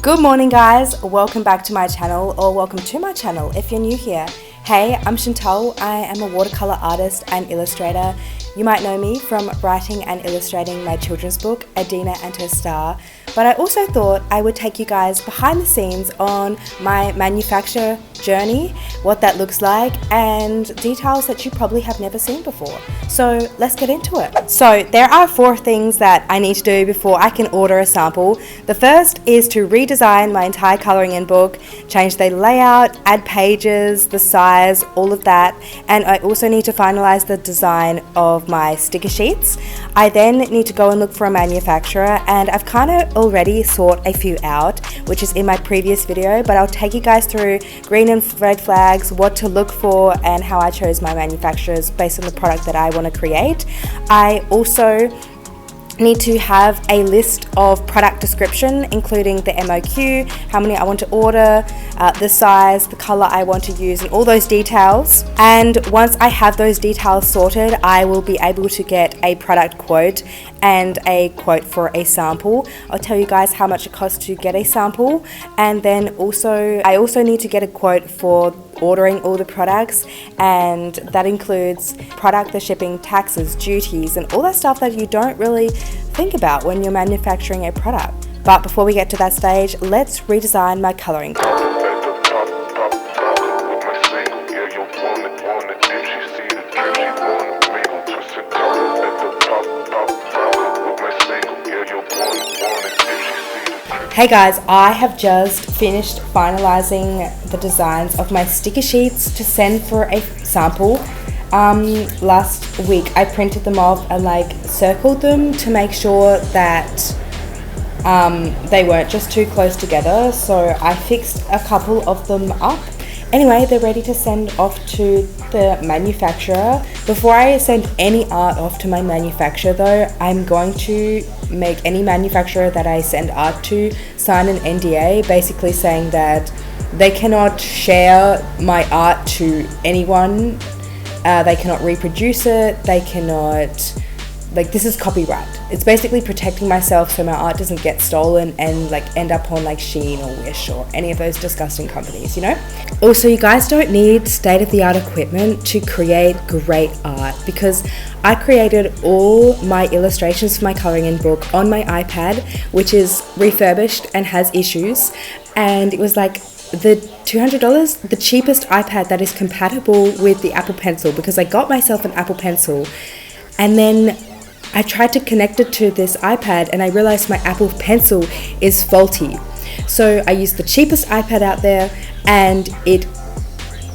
Good morning guys, welcome back to my channel, or welcome to my channel if you're new here. Hey, I'm Chantal. I am a watercolor artist and illustrator. You might know me from writing and illustrating my children's book, Adina and Her Star, but I also thought I would take you guys behind the scenes on my manufacture journey, what that looks like, and details that you probably have never seen before. So let's get into it. So there are 4 things that I need to do before I can order a sample. The first is to redesign my entire coloring in book, change the layout, add pages, the size, all of that, and I also need to finalize the design of my sticker sheets. I then need to go and look for a manufacturer, and I've kind of already sought a few out, which is in my previous video, but I'll take you guys through green and red flags, what to look for, and how I chose my manufacturers based on the product that I want to create. I also need to have a list of product description, including the MOQ, how many I want to order, the size, the color I want to use, and all those details. And once I have those details sorted, I will be able to get a product quote and a quote for a sample. I'll tell you guys how much it costs to get a sample, and then I also need to get a quote for ordering all the products, and that includes product, the shipping, taxes, duties, and all that stuff that you don't really think about when you're manufacturing a product. But before we get to that stage, let's redesign my coloring book. Hey guys, I have just finished finalizing the designs of my sticker sheets to send for a sample. Last week I printed them off and circled them to make sure that they weren't just too close together, so I fixed a couple of them up. Anyway, they're ready to send off to the manufacturer. Before I send any art off to my manufacturer though, I'm going to make any manufacturer that I send art to sign an NDA, basically saying that they cannot share my art to anyone, they cannot reproduce it, they cannot, this is copyright. It's basically protecting myself so my art doesn't get stolen and end up on Shein or Wish or any of those disgusting companies, you know? Also, you guys don't need state-of-the-art equipment to create great art, because I created all my illustrations for my coloring in book on my iPad, which is refurbished and has issues, and it was the $200, the cheapest iPad that is compatible with the Apple Pencil, because I got myself an Apple Pencil and then I tried to connect it to this iPad and I realized my Apple Pencil is faulty. So I used the cheapest iPad out there, and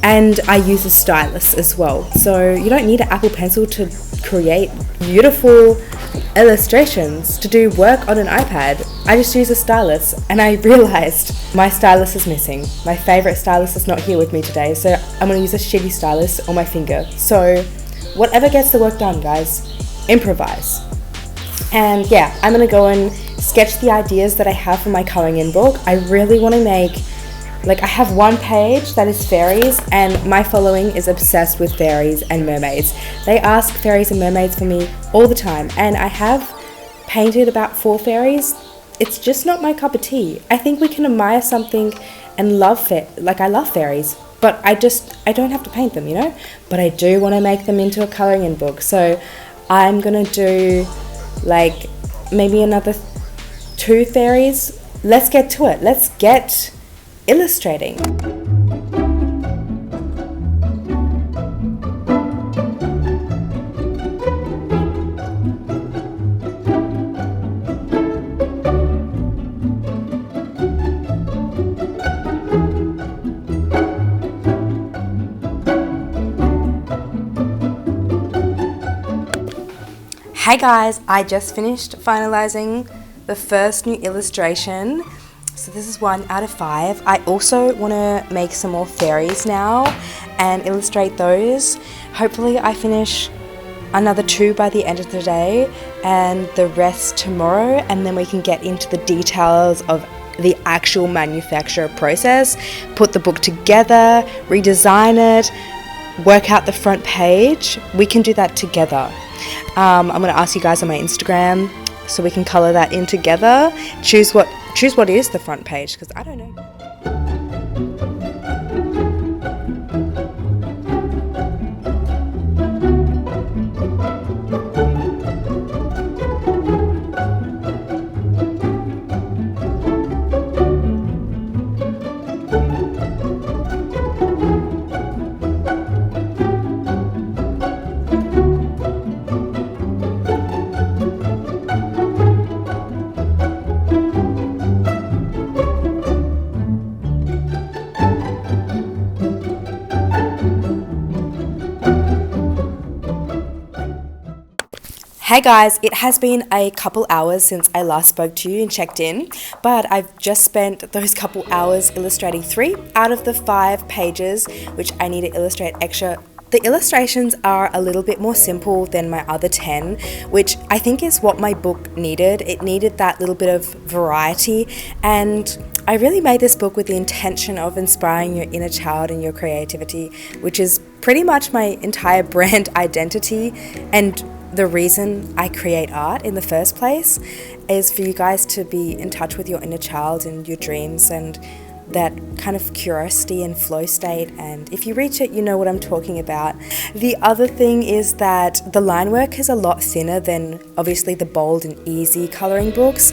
I use a stylus as well. So you don't need an Apple Pencil to create beautiful illustrations, to do work on an iPad. I just use a stylus, and I realized my stylus is missing. My favorite stylus is not here with me today, so I'm going to use a shitty stylus on my finger. So whatever gets the work done, guys, improvise. And yeah, I'm going to go and sketch the ideas that I have for my coloring in book. I really want to make, I have one page that is fairies, and my following is obsessed with fairies and mermaids. They ask fairies and mermaids for me all the time, and I have painted about 4 fairies. It's just not my cup of tea. I think we can admire something and love I love fairies, but I don't have to paint them, you know? But I do want to make them into a coloring in book. So I'm gonna do maybe another 2 fairies. Let's get to it. Let's get illustrating. Hey guys, I just finished finalizing the first new illustration. So this is 1 out of 5. I also want to make some more fairies now and illustrate those. Hopefully I finish another 2 by the end of the day and the rest tomorrow, and then we can get into the details of the actual manufacture process, put the book together, redesign it, work out the front page. We can do that together. I'm going to ask you guys on my Instagram so we can color that in together, choose choose what is the front page, because I don't know. Hey guys, it has been a couple hours since I last spoke to you and checked in, but I've just spent those couple hours illustrating 3 out of the 5 pages which I need to illustrate extra. The illustrations are a little bit more simple than my other 10, which I think is what my book needed. It needed that little bit of variety, and I really made this book with the intention of inspiring your inner child and your creativity, which is pretty much my entire brand identity, and the reason I create art in the first place is for you guys to be in touch with your inner child and your dreams and that kind of curiosity and flow state, and if you reach it, you know what I'm talking about. The other thing is that the line work is a lot thinner than obviously the bold and easy colouring books,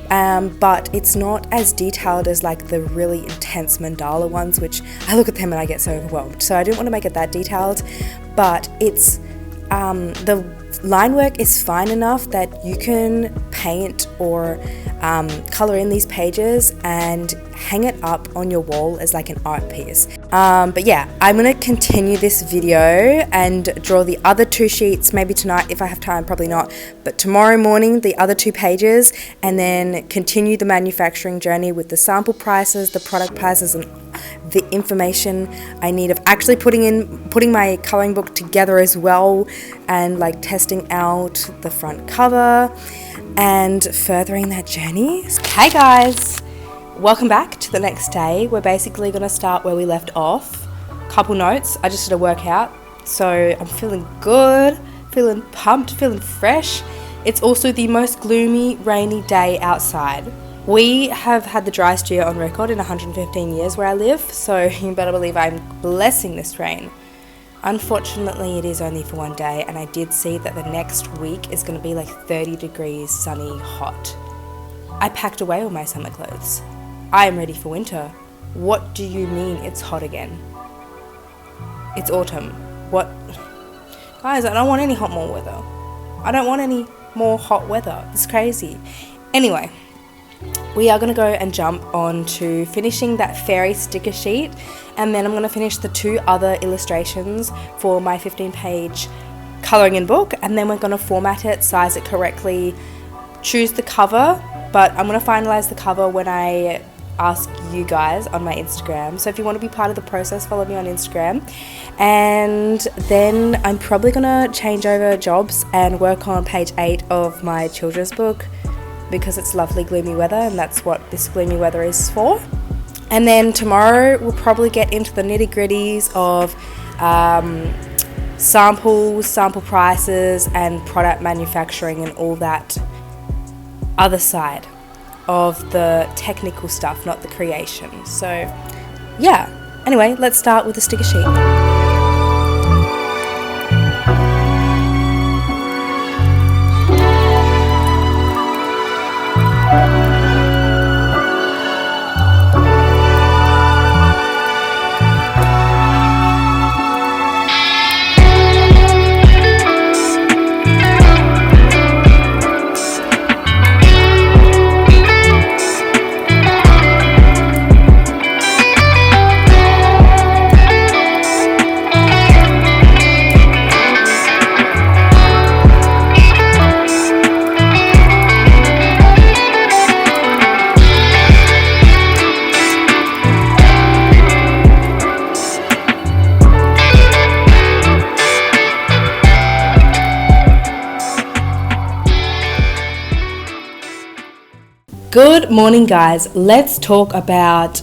but it's not as detailed as like the really intense mandala ones, which I look at them and I get so overwhelmed. So I didn't want to make it that detailed, but it's the line work is fine enough that you can paint or colour in these pages and hang it up on your wall as like an art piece. But yeah, I'm going to continue this video and draw the other 2 sheets, maybe tonight if I have time, probably not, but tomorrow morning the other 2 pages, and then continue the manufacturing journey with the sample prices, the product prices, and the information I need of actually putting my colouring book together as well, and like testing out the front cover and furthering that journey. Hey guys, welcome back to the next day. We're basically going to start where we left off. Couple notes, I just did a workout, so I'm feeling good, feeling pumped, feeling fresh. It's also the most gloomy, rainy day outside. We have had the driest year on record in 115 years where I live, so you better believe I'm blessing this rain. Unfortunately, it is only for one day, and I did see that the next week is going to be like 30 degrees, sunny, hot. I packed away all my summer clothes. I am ready for winter. What do you mean it's hot again? It's autumn. What? Guys, I don't want any more weather. I don't want any more hot weather. It's crazy. Anyway, we are going to go and jump on to finishing that fairy sticker sheet, and then I'm going to finish the 2 other illustrations for my 15-page colouring in book, and then we're going to format it, size it correctly, choose the cover, but I'm going to finalise the cover when I ask you guys on my Instagram. So if you want to be part of the process, follow me on Instagram. And then I'm probably going to change over jobs and work on page 8 of my children's book, because it's lovely gloomy weather, and that's what this gloomy weather is for. And then tomorrow we'll probably get into the nitty-gritties of samples, sample prices, and product manufacturing and all that other side of the technical stuff, not the creation. So yeah, anyway, let's start with the sticker sheet. Good morning, guys. Let's talk about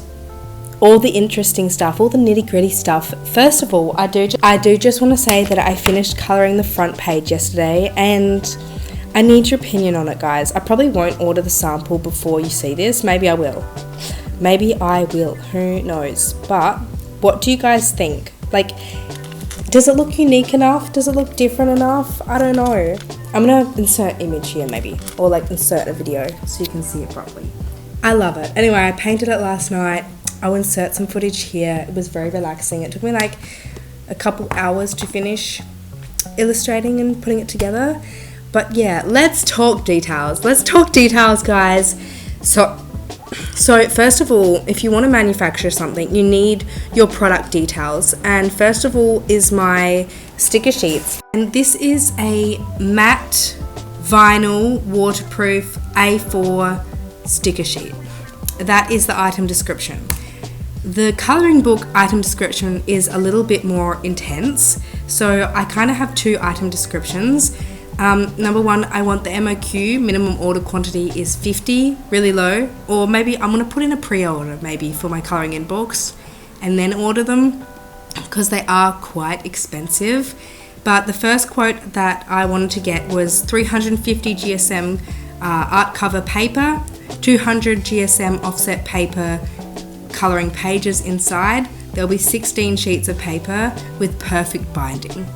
all the interesting stuff, all the nitty-gritty stuff. First of all, I do just want to say that I finished colouring the front page yesterday, and I need your opinion on it, guys. I probably won't order the sample before you see this. Maybe I will. Who knows? But what do you guys think? Like, does it look unique enough? Does it look different enough? I don't know. I'm gonna insert image here maybe, or like insert a video so you can see it properly. I love it. Anyway, I painted it last night. I'll insert some footage here. It was very relaxing. It took me like a couple hours to finish illustrating and putting it together. But yeah, let's talk details. Let's talk details, guys. So first of all, if you want to manufacture something, you need your product details. And first of all is my sticker sheets. And this is a matte vinyl waterproof A4 sticker sheet. That is the item description. The colouring book item description is a little bit more intense. So I kind of have two item descriptions. Number one, I want the MOQ, minimum order quantity, is 50, really low. Or maybe I'm going to put in a pre-order maybe for my colouring in books and then order them because they are quite expensive. But the first quote that I wanted to get was 350 GSM art cover paper, 200 GSM offset paper, colouring pages inside. There'll be 16 sheets of paper with perfect binding.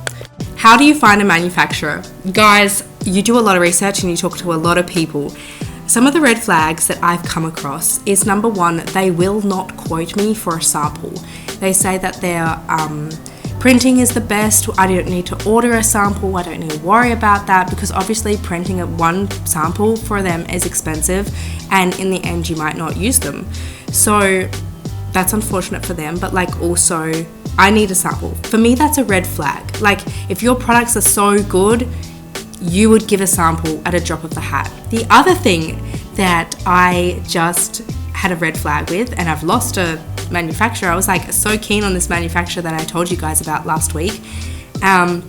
How do you find a manufacturer? Guys, you do a lot of research and you talk to a lot of people. Some of the red flags that I've come across is, number one, they will not quote me for a sample. They say that their printing is the best. I don't need to order a sample. I don't need to worry about that because obviously printing one sample for them is expensive and in the end you might not use them. So that's unfortunate for them, but like also I need a sample. For me, that's a red flag. Like, if your products are so good, you would give a sample at a drop of the hat. The other thing that I just had a red flag with, and I've lost a manufacturer. I was like so keen on this manufacturer that I told you guys about last week. And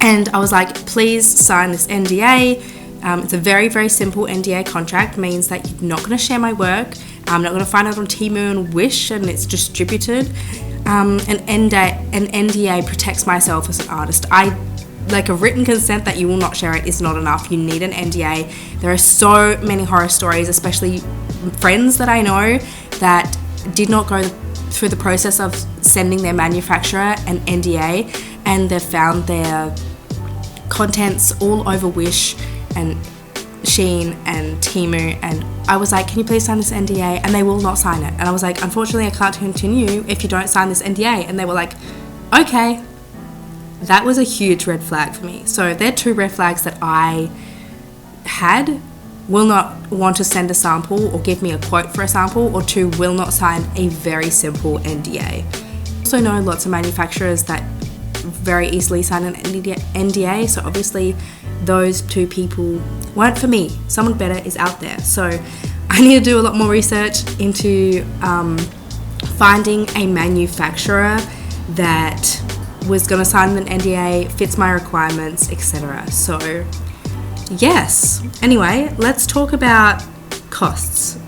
I was like, please sign this NDA. It's a very, very simple NDA contract, means that you're not going to share my work. I'm not going to find it on Temu and Wish and it's distributed. An NDA protects myself as an artist. Like a written consent that you will not share it is not enough. You need an NDA. There are so many horror stories, especially friends that I know that did not go through the process of sending their manufacturer an NDA and they've found their contents all over Wish and Shein and Temu, and I was like, can you please sign this NDA? And they will not sign it. And I was like, unfortunately I can't continue if you don't sign this NDA. And they were like, okay. That was a huge red flag for me. So they're two red flags that I had. Will not want to send a sample or give me a quote for a sample, or two, will not sign a very simple NDA. I also know lots of manufacturers that very easily sign an NDA, so obviously those two people weren't for me. Someone better is out there. So I need to do a lot more research into finding a manufacturer that was going to sign an NDA, fits my requirements, etc. So yes. Anyway, let's talk about costs.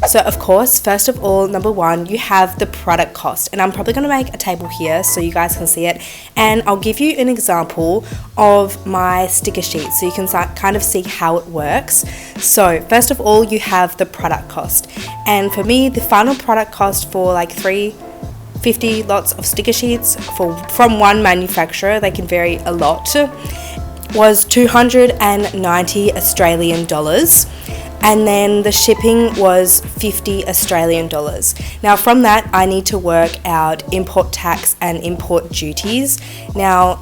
So of course, first of all, number one, you have the product cost. And I'm probably going to make a table here so you guys can see it. And I'll give you an example of my sticker sheet so you can kind of see how it works. So first of all, you have the product cost. And for me, the final product cost for like 350 lots of sticker sheets from one manufacturer, they can vary a lot, was 290 Australian dollars. And then the shipping was 50 Australian dollars. Now from that, I need to work out import tax and import duties. Now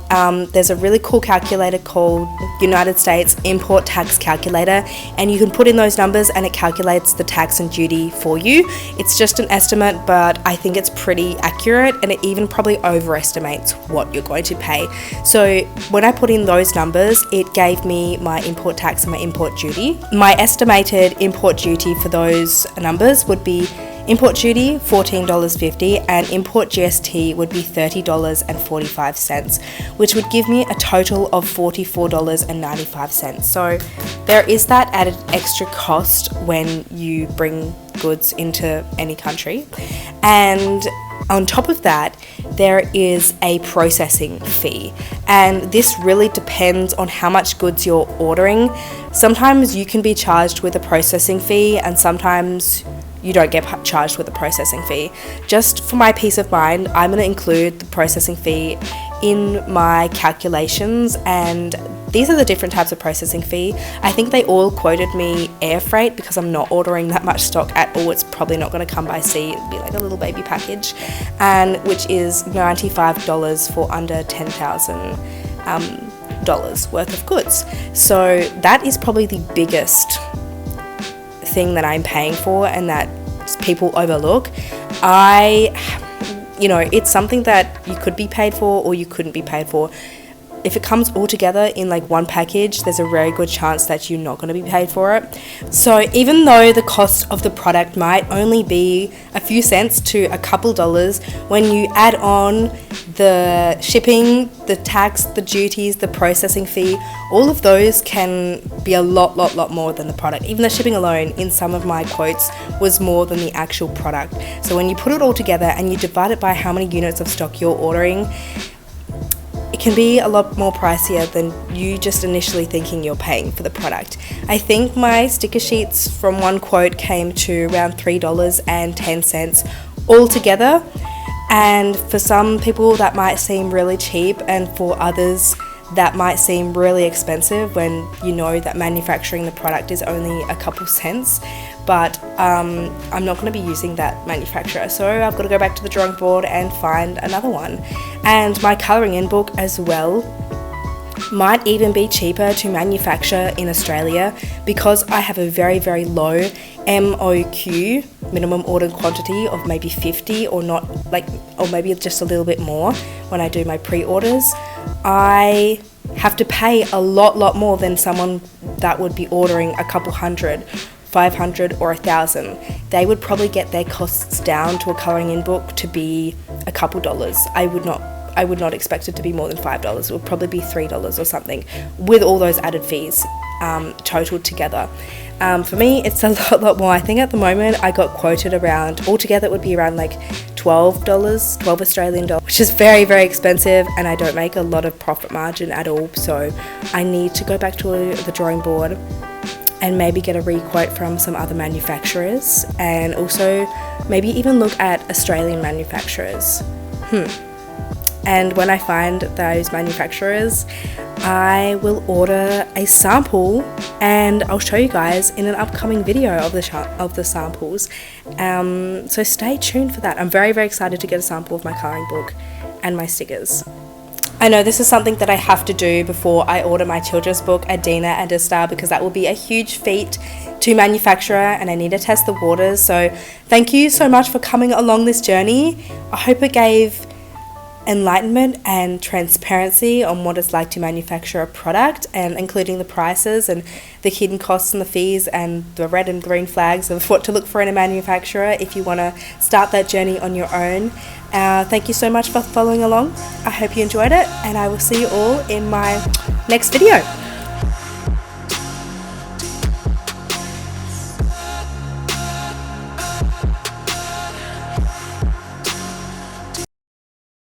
there's a really cool calculator called United States Import Tax Calculator, and you can put in those numbers and it calculates the tax and duty for you. It's just an estimate, but I think it's pretty accurate, and it even probably overestimates what you're going to pay. So when I put in those numbers, it gave me my import tax and my import duty. My estimated import duty for those numbers would be import duty $14.50 and import GST would be $30.45, which would give me a total of $44.95. So there is that added extra cost when you bring goods into any country. And on top of that, there is a processing fee, and this really depends on how much goods you're ordering. Sometimes you can be charged with a processing fee and sometimes you don't get charged with a processing fee. Just for my peace of mind, I'm going to include the processing fee in my calculations, and these are the different types of processing fee. I think they all quoted me air freight because I'm not ordering that much stock at all. It's probably not going to come by sea. It'll be like a little baby package, and which is $95 for under $10,000 worth of goods. So that is probably the biggest thing that I'm paying for and that people overlook. It's something that you could be paid for or you couldn't be paid for. If it comes all together in like one package, there's a very good chance that you're not going to be paid for it. So even though the cost of the product might only be a few cents to a couple dollars, when you add on the shipping, the tax, the duties, the processing fee, all of those can be a lot more than the product. Even the shipping alone in some of my quotes was more than the actual product. So when you put it all together and you divide it by how many units of stock you're ordering, it can be a lot more pricier than you just initially thinking you're paying for the product. I think my sticker sheets from one quote came to around $3.10 altogether. And for some people that might seem really cheap, and for others that might seem really expensive when you know that manufacturing the product is only a couple cents. But I'm not going to be using that manufacturer, so I've got to go back to the drawing board and find another one. And my colouring in book as well might even be cheaper to manufacture in Australia because I have a very low MOQ, minimum order quantity, of maybe 50 or maybe just a little bit more when I do my pre-orders. I have to pay a lot more than someone that would be ordering a couple hundred, 500 or 1,000. They would probably get their costs down to a colouring in book to be a couple dollars. I would not expect it to be more than $5. It would probably be $3 or something with all those added fees totaled together. For me, it's a lot more. I think at the moment I got quoted around, altogether it would be around like $12 Australian dollars, which is very expensive, and I don't make a lot of profit margin at all. So I need to go back to the drawing board and maybe get a re-quote from some other manufacturers, and also maybe even look at Australian manufacturers. And when I find those manufacturers, I will order a sample and I'll show you guys in an upcoming video of the samples. So stay tuned for that. I'm very excited to get a sample of my colouring book and my stickers. I know this is something that I have to do before I order my children's book, Adina and a Star, because that will be a huge feat to manufacture and I need to test the waters. So thank you so much for coming along this journey. I hope it gave enlightenment and transparency on what it's like to manufacture a product, and including the prices and the hidden costs and the fees and the red and green flags of what to look for in a manufacturer if you want to start that journey on your own. Thank you so much for following along. I hope you enjoyed it, and I will see you all in my next video.